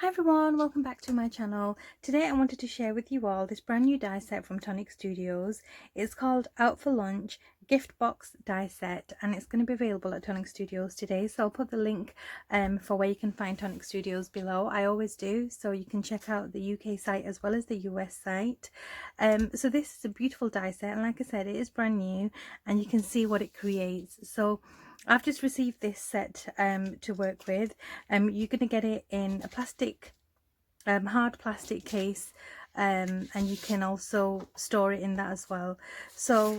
Hi everyone, welcome back to my channel. Today I wanted to share with you all this brand new die set from Tonic Studios. It's called Out for Lunch Gift Box Die Set, and it's going to be available at Tonic Studios today. So I'll put the link for where you can find Tonic Studios below. I always do, so you can check out the UK site as well as the US site. So this is a beautiful die set, and like I said, it is brand new and you can see what it creates. So I've just received this set to work with. You're going to get it in a plastic, hard plastic case, and you can also store it in that as well. So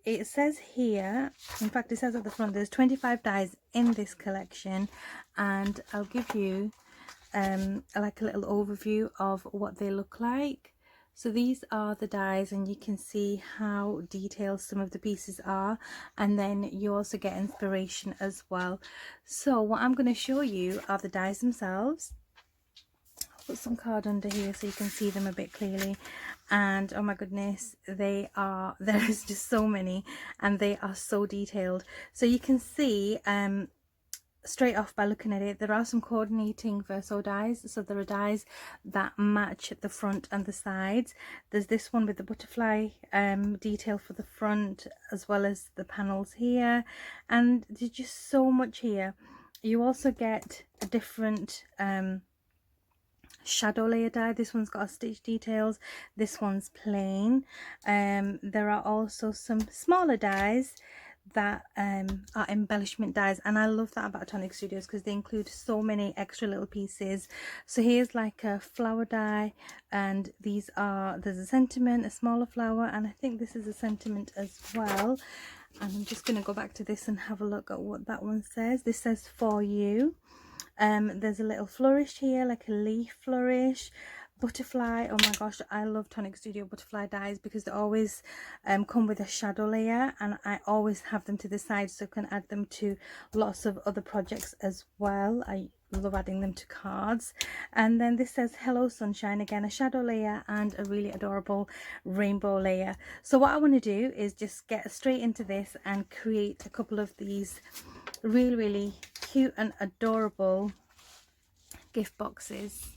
it says here, in fact it says at the front, there's 25 dies in this collection, and I'll give you like a little overview of what they look like. So these are the dies, and you can see how detailed some of the pieces are, and then you also get inspiration as well. So what I'm going to show you are the dies themselves. I'll put some card under here so you can see them a bit clearly. And oh my goodness, there is just so many, and they are so detailed. So you can see straight off by looking at it, there are some coordinating verso dies. So there are dies that match the front and the sides. There's this one with the butterfly detail for the front, as well as the panels here, and there's just so much here. You also get a different shadow layer die. This one's got stitch details, this one's plain. There are also some smaller dies that are embellishment dies, and I love that about Tonic Studios because they include so many extra little pieces. So here's like a flower die, and there's a sentiment, a smaller flower, and I think this is a sentiment as well. And I'm just going to go back to this and have a look at what that one says. This says for you. There's a little flourish here, like a leaf flourish. Butterfly, oh my gosh, I love Tonic Studio butterfly dies because they always come with a shadow layer, and I always have them to the side so I can add them to lots of other projects as well. I love adding them to cards. And then this says hello sunshine, again a shadow layer and a really adorable rainbow layer. So what I want to do is just get straight into this and create a couple of these really cute and adorable gift boxes.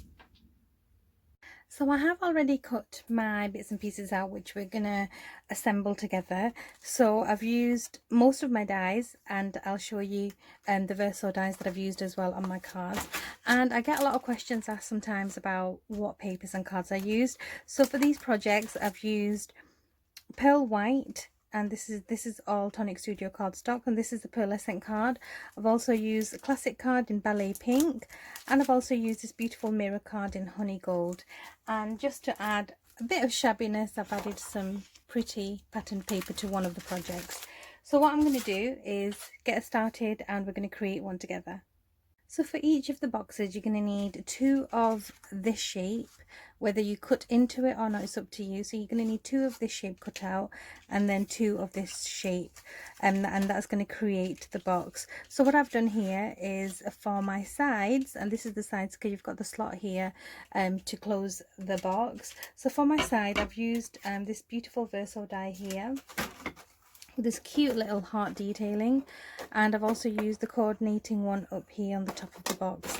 So I have already cut my bits and pieces out, which we're gonna assemble together. So I've used most of my dies, and I'll show you the verso dies that I've used as well on my cards. And I get a lot of questions asked sometimes about what papers and cards I used. So for these projects I've used pearl white, and this is all Tonic Studio cardstock, and this is the pearlescent card. I've also used a classic card in ballet pink, and I've also used this beautiful mirror card in honey gold. And just to add a bit of shabbiness, I've added some pretty patterned paper to one of the projects. So what I'm going to do is get started, and we're going to create one together. So for each of the boxes you're going to need two of this shape. Whether you cut into it or not, it's up to you. So you're going to need two of this shape cut out, and then two of this shape, and that's going to create the box. So what I've done here is for my sides, and this is the sides because you've got the slot here to close the box. So for my side I've used this beautiful verso die here, this cute little heart detailing, and I've also used the coordinating one up here on the top of the box.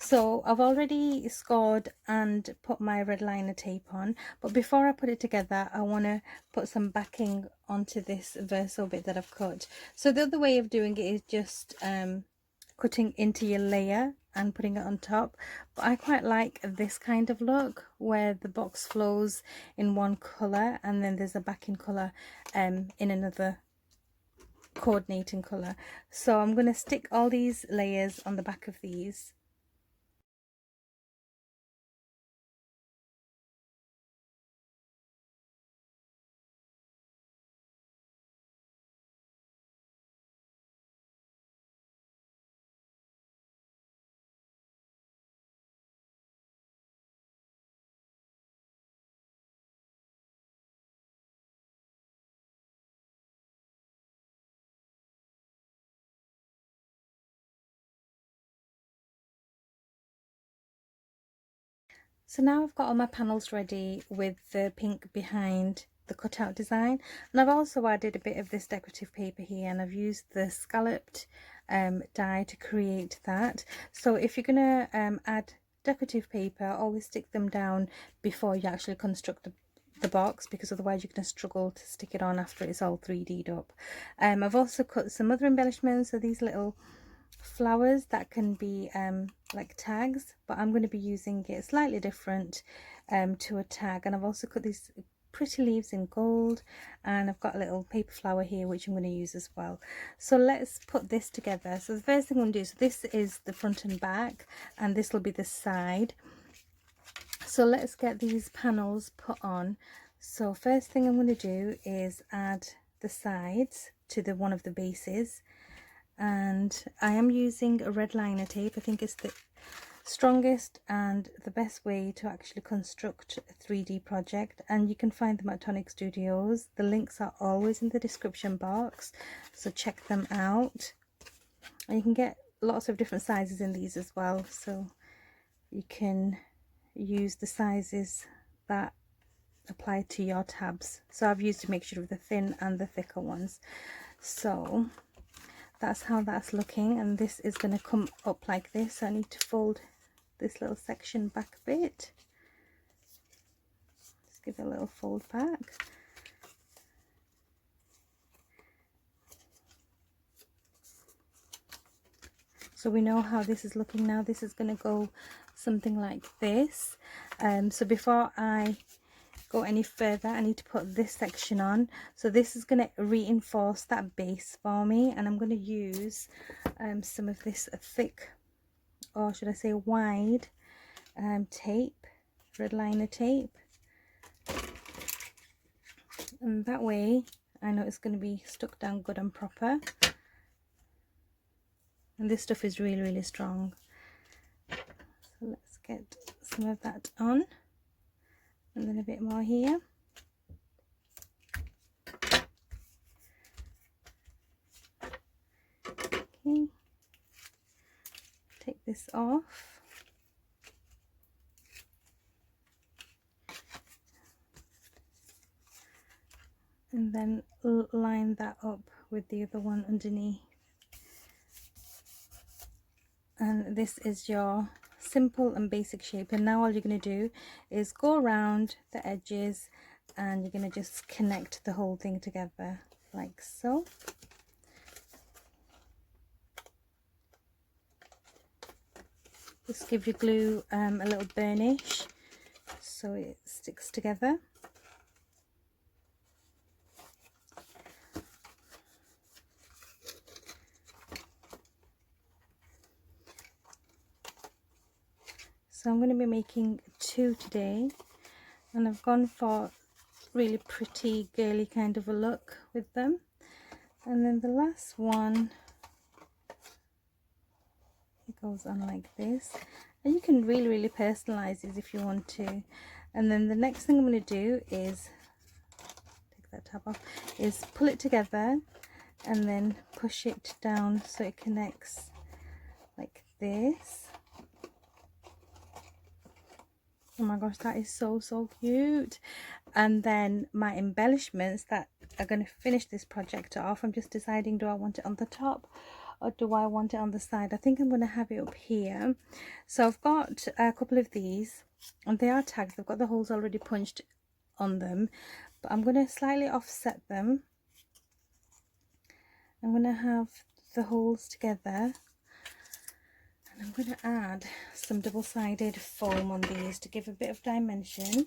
So I've already scored and put my red liner tape on, but before I put it together I want to put some backing onto this verso bit that I've cut. So the other way of doing it is just cutting into your layer and putting it on top, but I quite like this kind of look where the box flows in one color and then there's a backing color in another coordinating color. So I'm going to stick all these layers on the back of these. So now I've got all my panels ready with the pink behind the cutout design, and I've also added a bit of this decorative paper here, and I've used the scalloped die to create that. So if you're gonna add decorative paper, always stick them down before you actually construct the box, because otherwise you're going to struggle to stick it on after it's all 3D'd up. I've also cut some other embellishments, so these little flowers that can be like tags, but I'm going to be using it slightly different to a tag. And I've also cut these pretty leaves in gold, and I've got a little paper flower here which I'm going to use as well. So let's put this together. So the first thing I'm going to do, so this is the front and back, and this will be the side. So let's get these panels put on. So first thing I'm going to do is add the sides to the one of the bases, and I am using a red liner tape. I think it's the strongest and the best way to actually construct a 3D project, and you can find them at Tonic Studios. The links are always in the description box, so check them out. And you can get lots of different sizes in these as well, so you can use the sizes that apply to your tabs. So I've used a mixture of the thin and the thicker ones. So that's how that's looking, and this is going to come up like this. So I need to fold this little section back a bit. Just give it a little fold back. So we know how this is looking now. This is going to go something like this. So before I go any further, I need to put this section on. So this is going to reinforce that base for me, and I'm going to use some of this thick, or should I say wide, tape, red liner tape, and that way I know it's going to be stuck down good and proper. And this stuff is really, really strong. So let's get some of that on, and then a bit more here. Okay, take this off. And then line that up with the other one underneath. And this is your simple and basic shape, and now all you're going to do is go around the edges, and you're going to just connect the whole thing together like so. Just give your glue a little burnish so it sticks together. So I'm going to be making 2 today, and I've gone for really pretty girly kind of a look with them. And then the last one, it goes on like this, and you can really personalize these if you want to. And then the next thing I'm going to do is take that tab off, is pull it together and then push it down so it connects like this. Oh my gosh, that is so cute. And then my embellishments that are going to finish this project off, I'm just deciding, do I want it on the top or do I want it on the side? I think I'm going to have it up here. So I've got a couple of these, and they are tagged. They've got the holes already punched on them, but I'm going to slightly offset them. I'm going to have the holes together, and I'm going to add some double-sided foam on these to give a bit of dimension.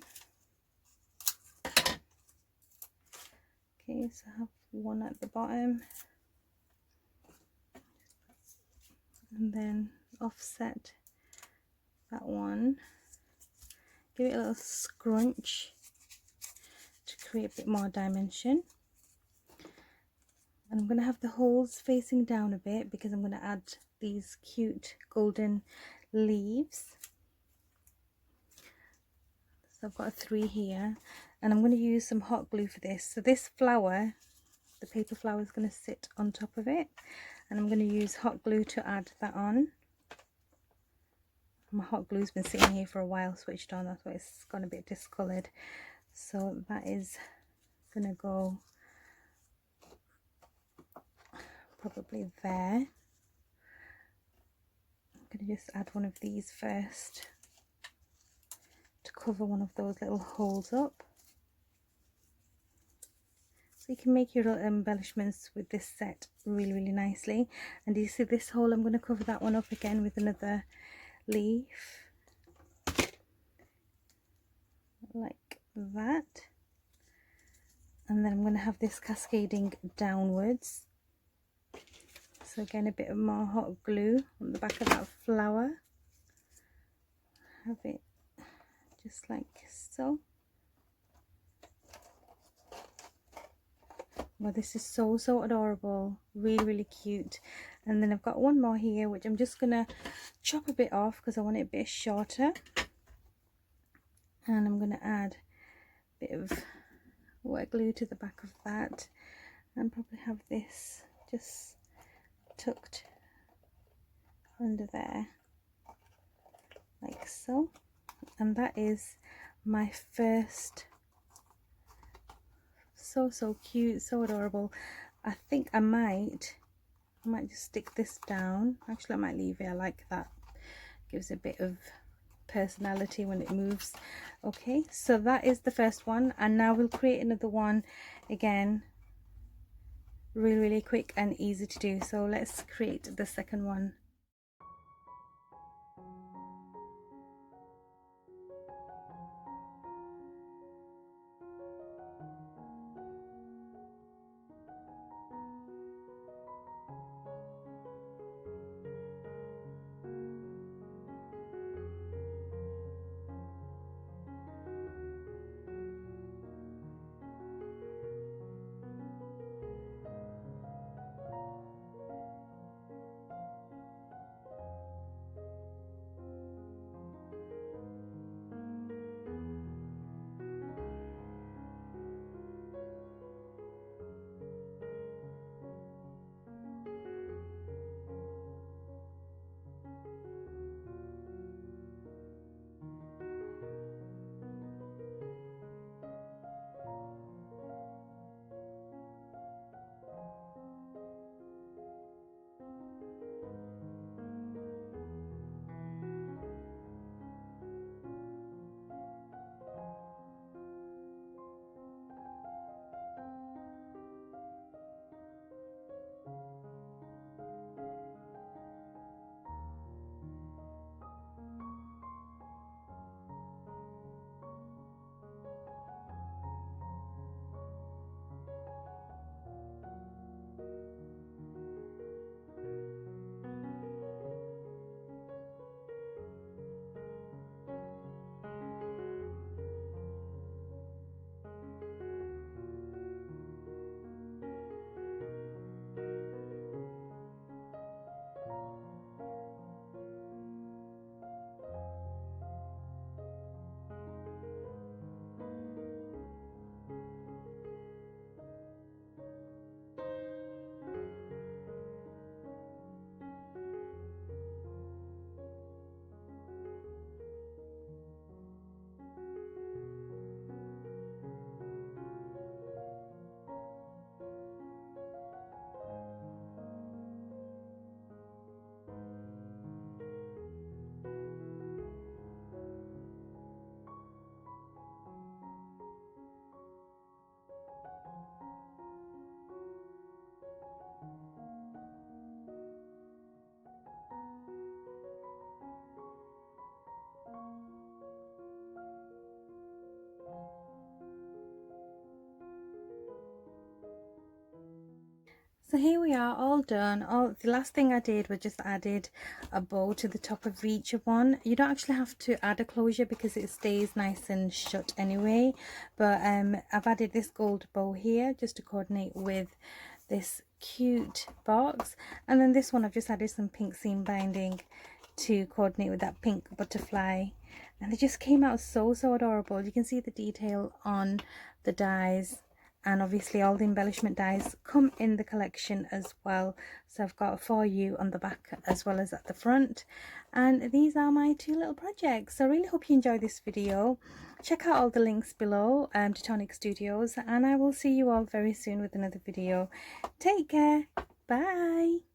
Okay, so I have one at the bottom, and then offset that one. Give it a little scrunch to create a bit more dimension. And I'm going to have the holes facing down a bit because I'm going to add these cute golden leaves. So I've got 3 here, and I'm going to use some hot glue for this. So this flower, the paper flower, is going to sit on top of it, and I'm going to use hot glue to add that on. My hot glue's been sitting here for a while, switched on, that's why it's gone a bit discoloured. So that is going to go probably there. going to just add one of these first to cover one of those little holes up. So you can make your little embellishments with this set really, really nicely. And do you see this hole? I'm going to cover that one up again with another leaf. Like that. And then I'm going to have this cascading downwards. So again, a bit of more hot glue on the back of that flower. Have it just like so. Well, this is so adorable, really cute. And then I've got one more here which I'm just gonna chop a bit off because I want it a bit shorter, and I'm gonna add a bit of wet glue to the back of that, and probably have this just tucked under there like so. And that is my first. So cute, so adorable. I think I might just stick this down. Actually, I might leave it. I like that. Gives a bit of personality when it moves. Okay, so that is the first one, and now we'll create another one again. Really quick and easy to do. So let's create the second one. So here we are, all done. The last thing I did was just added a bow to the top of each one. You don't actually have to add a closure because it stays nice and shut anyway. But I've added this gold bow here just to coordinate with this cute box. And then this one I've just added some pink seam binding to coordinate with that pink butterfly. And it just came out so adorable. You can see the detail on the dies. And obviously all the embellishment dies come in the collection as well. So I've got For You on the back as well as at the front. And these are my two little projects. So I really hope you enjoyed this video. Check out all the links below to Tonic Studios. And I will see you all very soon with another video. Take care. Bye.